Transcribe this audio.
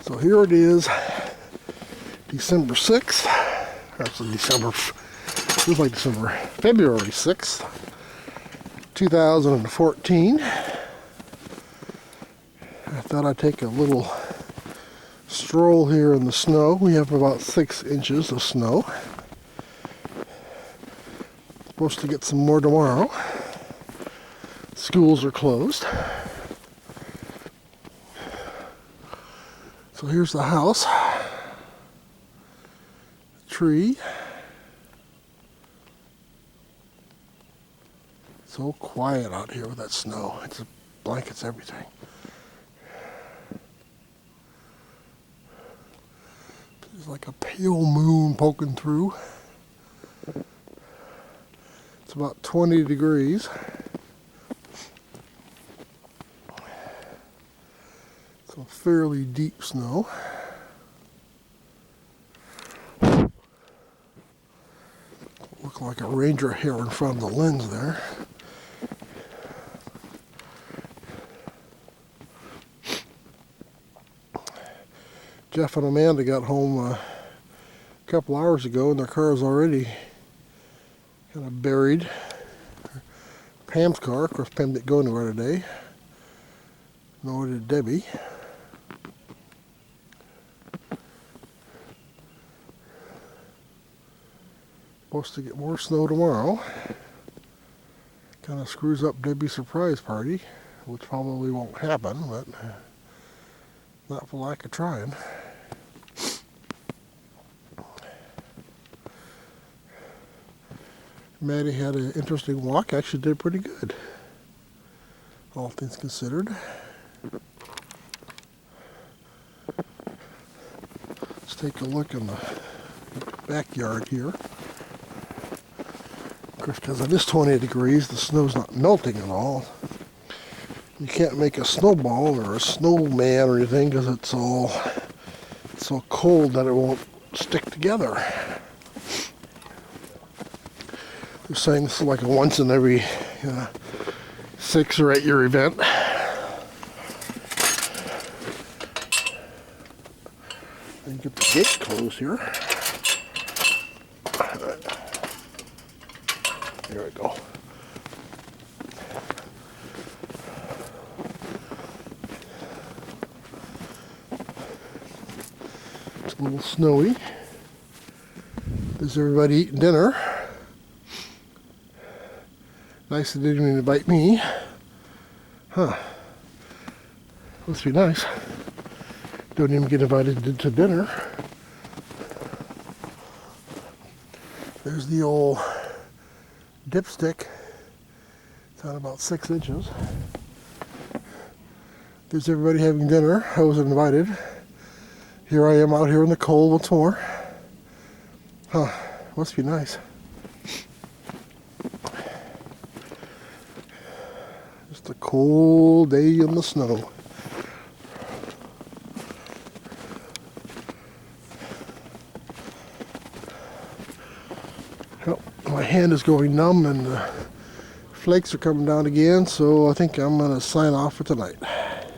So here it is, December 6th. Actually, feels like February 6th, 2014. I thought I'd take a little stroll here in the snow. We have about 6 inches of snow. Supposed to get some more tomorrow. Schools are closed. So here's the house. Tree. So quiet out here with that snow. It's blankets, everything. There's like a pale moon poking through. It's about 20 degrees. So fairly deep snow. Look like a ranger hair in front of the lens there. Jeff and Amanda got home a couple hours ago and their car is already kind of buried. Pam's car, of course Pam didn't go anywhere today. Nor did Debbie. Supposed to get more snow tomorrow. Kind of screws up Debbie's surprise party, which probably won't happen, but not for lack of trying. Maddie had an interesting walk. Actually did pretty good, all things considered. Let's take a look in the backyard here. Of course, because it is 20 degrees, the snow's not melting at all. You can't make a snowball or a snowman or anything because it's so cold that it won't stick together. They're saying this is like a once in every 6 or 8 year event. And get the gate closed here. There we go. It's a little snowy. Is everybody eating dinner? Nice they didn't even invite me. Huh. Must be nice. Don't even get invited to dinner. There's the old dipstick. It's on about 6 inches. There's everybody having dinner. I wasn't invited. Here I am out here in the cold once more. Huh. Must be nice. Just a cold day in the snow. Well, my hand is going numb and the flakes are coming down again, so I think I'm going to sign off for tonight.